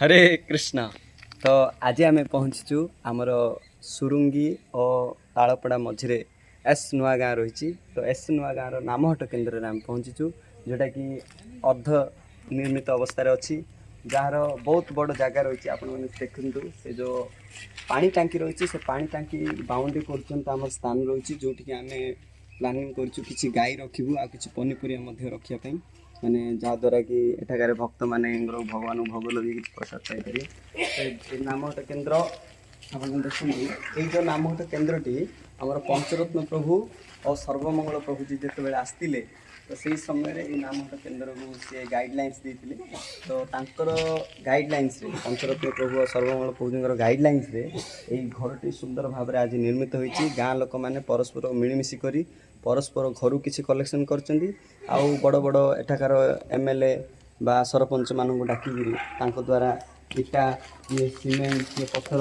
हरे कृष्णा। तो आज आम पहुँचीचु आमर सुरुंगी और तालपड़ा मझे एस नुआ गाँ रही। तो एस नुआ गाँव नामहट केन्द्र में आम पहुँचीचु जोटा कि अर्ध निर्मित अवस्था अच्छी जार बहुत बड़ जगह रही। आप देखु से जो पानी टांकी रही से पानी टांकी बाउंड्री कर स्थान रही जो आम प्लानिंग कर गाई रखू आ कि पनीपरिया रखापी माने जहाँद्वारा कि एठाकार भक्त मान भगवान भोग लगे कि प्रसाद पाइपर नामहट केन्द्र आप देखते ये जो नामहट केन्द्रटी आमर पंचरत्न प्रभु और सर्वमंगल प्रभु जी जिते आसते तो सही समय ये नामहट केन्द्र को सी गाइडलाइंस देते तो तांकर गाइडलाइंस पंचरत्न प्रभु और सर्वमंगल प्रभु जी गाइडलाइंस ये घरटी सुंदर भाव में आज निर्मित होती गाँ लोक मैंने परस्पर मिलमिशी करी परस्पर घर किसी कलेक्शन कर बड़ बड़ एठाकार एमएलए बा सरपंच मानू डाक द्वारा इटा ये सीमेंट ये पत्थर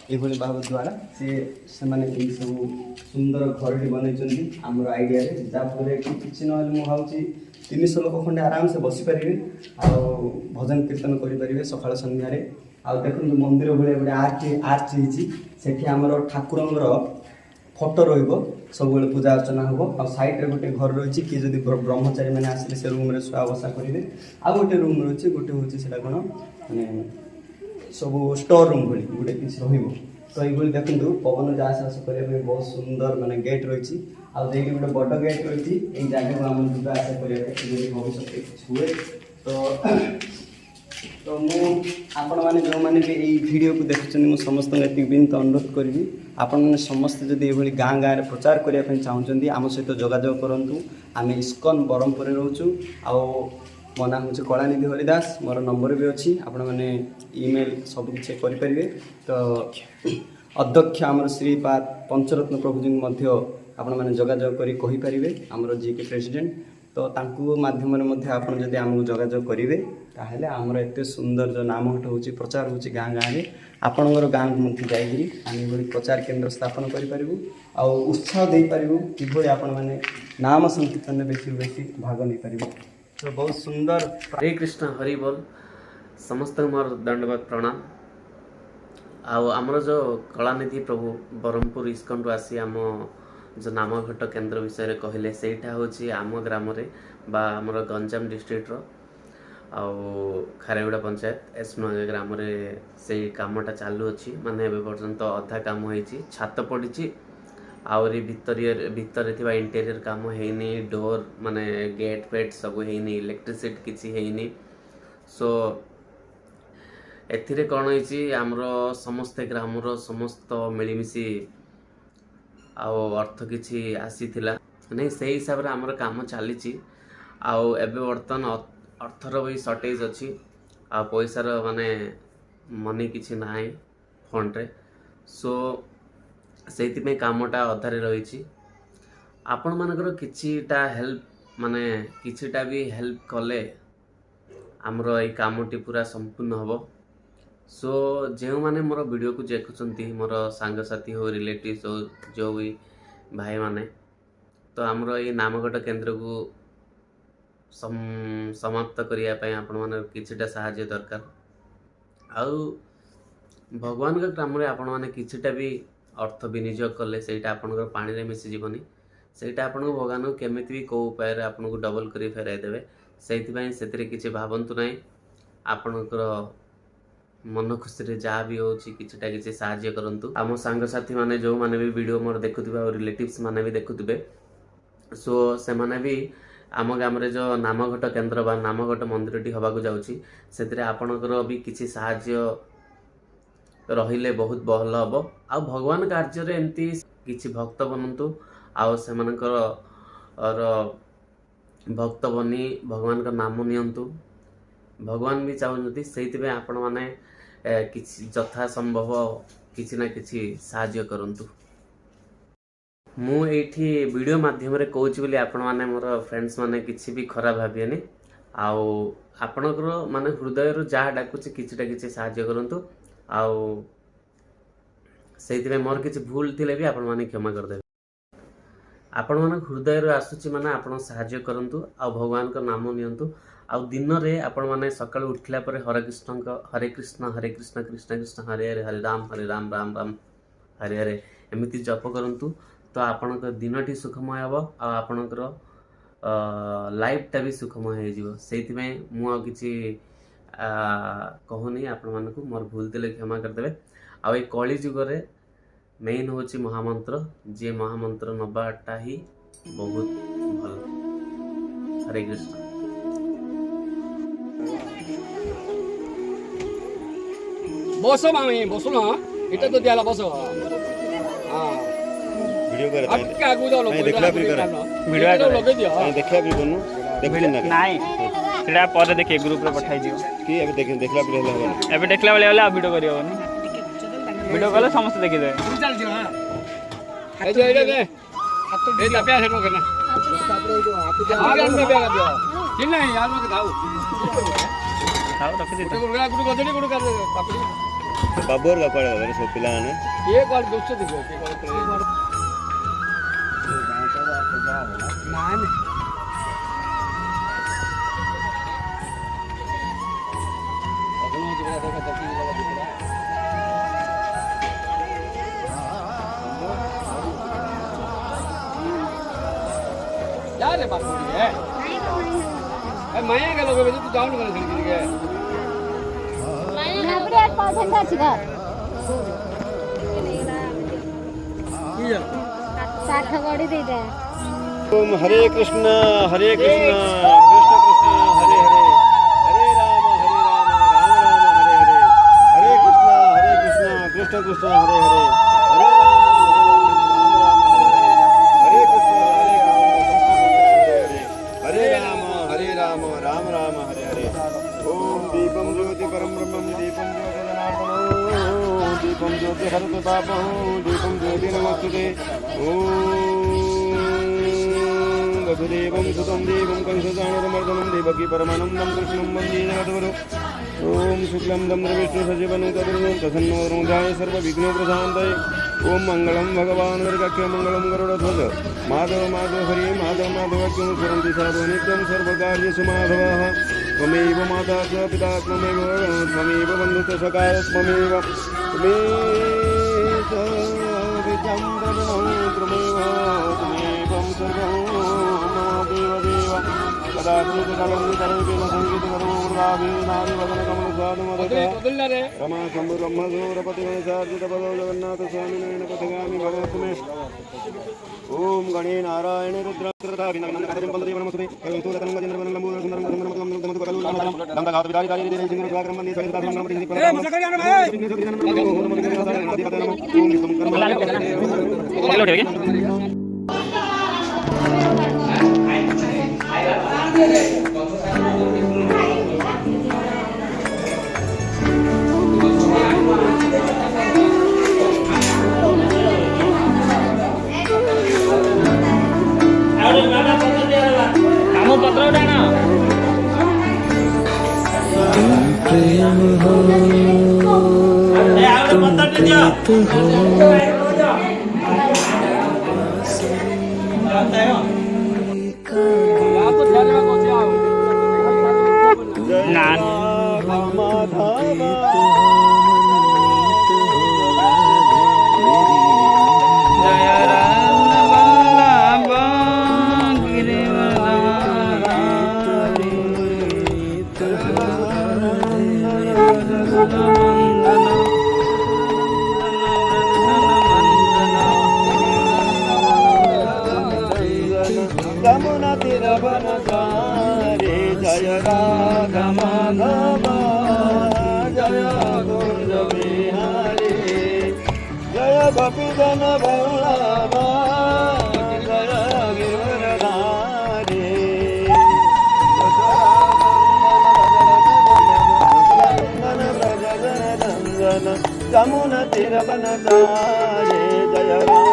ये भाव द्वारा सी से सब सुंदर घर बनई आमर आइडिया जहाँफल कि ना मुझे 300 लोक खंडे आराम से बसीपारे आ भजन कीर्तन करेंगे सकाल संध्यारे आ देखो मंदिर भाई गोटे आर्च होती आमर ठाकुर फोटो रो सब पूजा अर्चना हम और साइड्रे गोटे घर रही कि जब ब्रह्मचारी मैंने आसिले से रूम शुआ बसा करेंगे आ गोटे रूम रही गोटे हूँ से कौन मानने सब स्टोर रूम भाई गोटे किसी तो ये देखो पवन जा आस करने बहुत सुंदर माने गेट रही आगे गोटे बड़ गेट रही ये जगह को आम जा आसा करेंगे भविष्य हुए तो आपण मैंने जो मैंने भी यही वीडियो को देखुं समस्त विनीत अनुरोध करी आपण मैंने समस्ते जब ये गाँ गाँव में प्रचार करने चाहते आम सहित जोगाजोग करूँ आम इस्कन ब्रह्मपुर रोचु आ मो ना हूँ कलानिधि हरिदास मोर नंबर भी अच्छी आपण मैंने ईमेल सबकि करेंगे तो अध्यक्ष आमर श्रीपाद पंचरत्न प्रभु जी आपण मैंने जोगाजोग करेंगे आमर जी के प्रेसिडेंट तो तांकु माध्यम आपन जदि आमको जोगाजोग करेंगे ताहले आमर एत सुंदर जो नामहट हो प्रचार हो गाँ गाँव में आपणकर गाँव को जाइए आम ये प्रचार केन्द्र स्थापन करूँ आ उत्साह दे पारू कि आपण मैंने नाम संकीर्तन में बेसी बेसी भाग नहीं पार तो बहुत सुंदर। हरे कृष्ण हरि बोल समस्त मोर दंडवत प्रणाम आमर जो कलानिधि प्रभु ब्रह्मपुर इस्कन रु आसी आम जो नामघट केन्द्र विषय कहले सेटा होची आम ग्राम रे बा आमर गंजाम डिस्ट्रिक्ट रो खारेगुड़ा पंचायत एसनुआ ग्राम रे से कामटा चालू अच्छी माने एबे पर्यंत अधा काम होईची छात पड़ी आउरी भितर थिबा इंटीरियर काम हेनी डोर माने गेट फेट सब हेनी इलेक्ट्रिसिटी किछि हेनी सो एथिरे कौन होईची आमरो समस्त ग्रामर समस्त मिलीमिशी आउ अर्थ किछि आसीथिला नहीं से हिसाब रे आमर काम चली आउ एबे बर्तन अर्थर भी सर्टेज अच्छी आ पैसार माने मनी किछि नाही फंड रे सो से कामटा अधारे रही आपण मानकर किछिटा हेल्प माने किछिटा भी हेल्प कले आमर ये कामटी पूरा संपूर्ण हम सो जो माने मोर वीडियो को देखुंती मोर सांगसाथी हो रिलेटिव्स हो जो भी भाई माने तो आमर ये नामघट केन्द्र को समाप्त करने आपण माने किछिटा साहाय्य दरकार आउ भगवान का ग्राम में आपण माने किछिटा भी अर्थ विनियोग कले सेटा आपनकर पानी रे मिसी जीवनी सेटा आपन भगवान को केमिति भी को उपाय आपन को डबल करी फेराई देबे सेति से किछि भावंतु नाही आपनकर मन खुशी रे जा भी होची किछिटा किछि साहाय्य करंतु आम सांग साथी माने जो माने भी वीडियो मोर देखुथिबे और रिलेटिव्स माने भी देखुथिबे सो से माने भी आम गाम रे जो नामघट केन्द्र बा नामघट मंदिरटी हबाकू जाउची सेतिरे आपनकर भी किछि साहाय्य रहिले बहुत भल हम आ भगवान कार्य एमती किछि भक्त बनतु आउ से भक्त बनी भगवान का नाम नियंतु भगवान भी चाहते से आपण माने किछि यथा संभव किछि ना किछि साहाय्य करंतु मु एठी वीडियो माध्यम रे कहूची बोली आपण माने मोर फ्रेंड्स माने किछि भी खराब भाबियनी आउ आपणकर माने हृदय रु जा डाकुछि किछिटा किछि साहाय्य करंतु आउ से मोर किसी भूल थिले भी आपण माने क्षमा कर देबे आपण माने हृदय रो आसुची माने आपण साहाय्य करंतु आ भगवान का नाम नियंतु ଆଉ ଦିନରେ ଆପଣମାନେ ସକାଳୁ ଉଠିଲା ପରେ ହରେ କୃଷ୍ଣ କୃଷ୍ଣ କୃଷ୍ଣ ହରେ ହରେ ହରେ ରାମ ରାମ ରାମ ହରେ ହରେ ଏମିତି ଜପ କରନ୍ତୁ। ତ ଆପଣଙ୍କ ଦିନଟି ସୁଖମୟ ହେବ ଆଉ ଆପଣଙ୍କର ଲାଇଫଟା ବି ସୁଖମୟ ହେଇଯିବ। ସେଇଥିପାଇଁ ମୁଁ ଆଉ କିଛି କହୁନି ଆପଣମାନଙ୍କୁ, ମୋର ଭୁଲ ଥିଲେ କ୍ଷମା କରିଦେବେ। ଆଉ ଏଇ କଳି ଯୁଗରେ ମେନ୍ ହେଉଛି ମହାମନ୍ତ୍ର, ଯିଏ ମହାମନ୍ତ୍ର ନେବାଟା ହିଁ ବହୁତ ଭଲ। ହରେ କୃଷ୍ଣ। बस मामी बसु न इटा तो दियाला बस हां वीडियो करे अब क्या आगु जाओ लोग देखला भी करे वीडियो लगे दियो देखला भी कोनु देखलिन ना नहीं सेटा पर देखिए ग्रुप रे पठाई दियो कि अभी देखला भी रहला हो एबे देखला वाले वाला वीडियो करियो नि वीडियो कले समस्त देखि दे चल जो हां ए जो ए दे ए तपिया सेटो करना आगे में बेगा दियो ठीक नहीं यार मत खाओ खाओ रखि दे गुडा गुडू गजनी गुडू कर पापड़ी बाबूर का कोड़े वाले सब पिला ने ये कॉल दोस्त देखो के कॉल ना नहीं अगलो जो देखा तकी लगा दिख रहा यार रे बात है ए माया के लोग तू जाऊन कर खड़ी के नबरे 8% ଅଛି ଘର साठ गड़ी देता ओम हरे कृष्ण कृष्ण कृष्ण हरे हरे हरे राम राम राम हरे हरे हरे कृष्ण कृष्ण कृष्ण हरे हरे हरे राम हरे राम राम राम हरे हरे ओम दीपम ज्योति परम ब्रह्मम दीपम ज्योति जनार्दनो दीपम ज्योति हरते पापं दीपम ज्योति नमस्ते ओम वसुदेवं सुतं देवं कंसचाणूरमर्दनं देवकी परमानन्दं कृष्णं वन्दे जगद्गुरुं ओम शुक्लं दं विष्णु सजीवनं तदुर्गं प्रसन्नोदरमुदाय सर्वविघ्नोपशान्तये ओम मंगलम भगवान वर्गक्य मंगलम गरुड़ध्वज माधव माधव हरि माधव माधवक्यं स्वरन्ति साधु नित्यं सर्वकार्येषु माधवः त्वमेव माता च पिता त्वमेव बन्धुश्च सखा त्वमेव त्वमेव विद्यां प्रविणं त्वमेवं सर्वं मम देवदेव कदा कृतकलं करेकेन सङ्गीतकरो वृदाभिनादिवदनकमलसाधुमदः रमा शम्भु ब्रह्मसौरपतिगणसार्जितपदो जगन्नाथ स्वामी नयन पथगामि भवतु मे ओम गणे नारायण कामो पत्र उठाना प्रेम हो तुम प्रीत हो ना जय राम वल्लभ यमुना तीरवन रे जय राधा माधव जय कुंज बिहारी जय गोपी जन वल्लभ जय गिरिवरधारी यमुना तीरवन रे जय राधा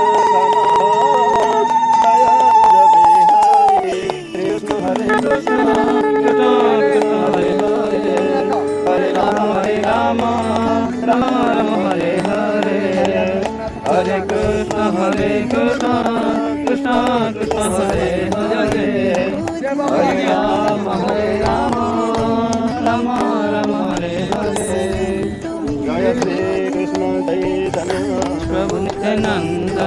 हरे कृष्ण हरे राम राम राम हरे हरे हरे कृष्ण कृष्ण कृष्ण हरे हरे हरे राम नंद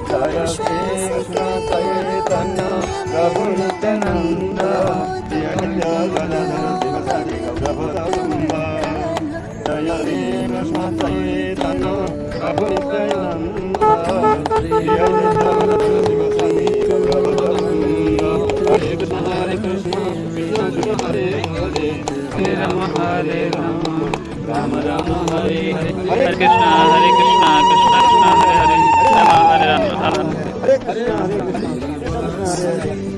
जय श्री कृष्ण चैतन्य प्रभु नित्यानंद जय श्री कृष्ण चैतन्य प्रभु नित्यानंद हरे कृष्ण हरे हरे हरे राम राम राम हरे हरे हरे कृष्णा कृष्णा कृष्णा हरे हरे राम हरे राम हरे कृष्ण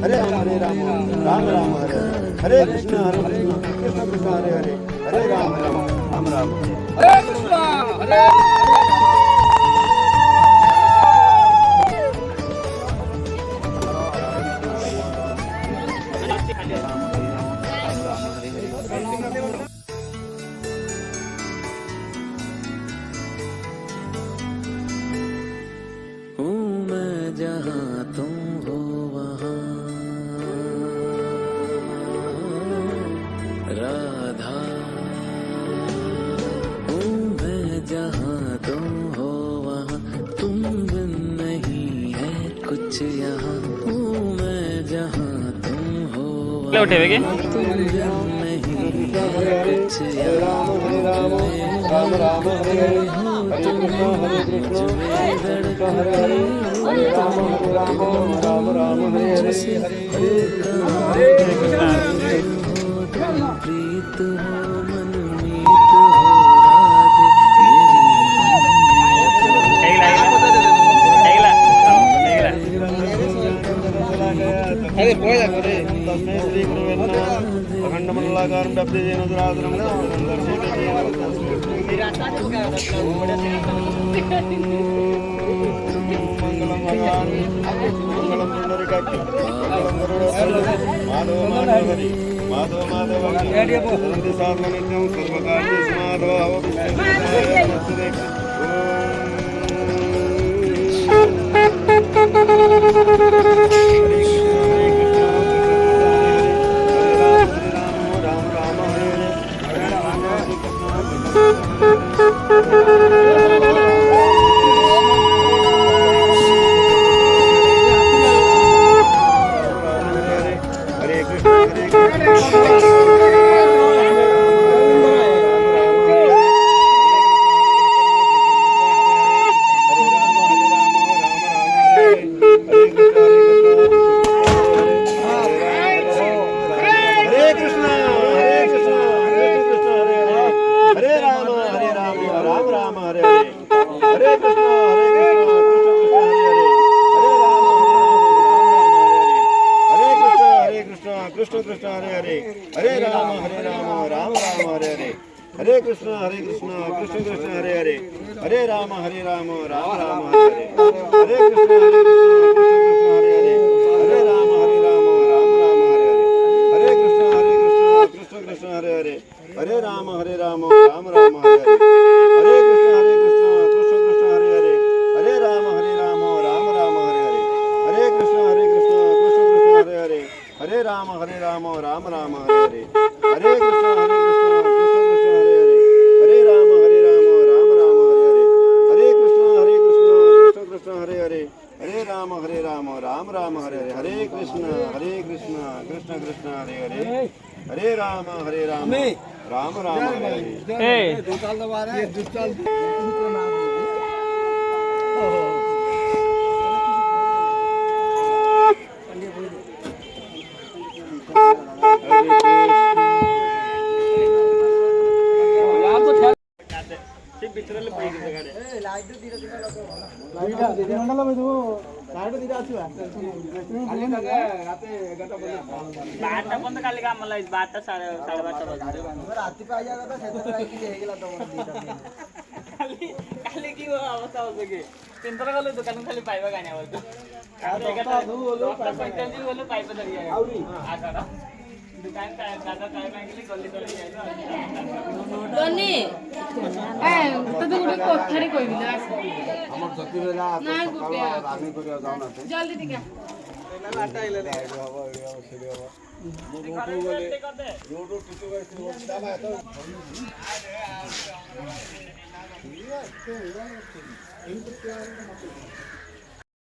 हरे राम हरे राम राम राम हरे हरे कृष्ण हरे कृष्ण कृष्ण कृष्ण हरे हरे हरे राम राम राम हरे कृष्णा हरे हूँ मैं जहाँ तुम हो वहाँ राधा हूँ मैं जहाँ तुम हो वहाँ तुम बिन नहीं है कुछ यहाँ हूँ मैं जहाँ तुम हो क्या उठे हुए तुम बिन नहीं है कुछ यहाँ राम राम हरे हरे हरे कृष्ण हरे कृष्ण कृष्ण हरे हरे हरे राम राम राम हरे हरे हरे प्रीत हो मन मीत हो राधे तस्मै श्री गुरुवे नमः अखंडमंडलाकारं व्याप्तेन दुरासनं मंगलम भगवान मंगलम पुंडरीकाक्ष मंगलम गरुड़ध्वज माधव माधव हरि माधव माधव हरि साधन नित्यं सर्वकार्येषु माधव कृष्ण कृष्ण हरे हरे हरे राम राम हरे हरे हरे कृष्ण कृष्ण कृष्ण हरे हरे हरे राम राम हरे हरे हरे कृष्ण कृष्ण हरे हरे हरे राम राम हरे हरे हरे कृष्ण कृष्ण कृष्ण हरे हरे हरे राम राम हरे हरे हरे कृष्ण कृष्ण कृष्ण हरे हरे हरे राम राम हरे हरे हरे कृष्ण कृष्ण कृष्ण हरे हरे हरे राम राम हरे हरे हरे कृष्ण कृष्ण कृष्ण हरे हरे हरे राम राम हरे हरे हरे कृष्ण कृष्ण कृष्ण हरे हरे हरे राम राम हरे हरे हरे कृष्ण कृष्ण कृष्ण हरे हरे हरे राम राम हरे हरे जल्दी ହବ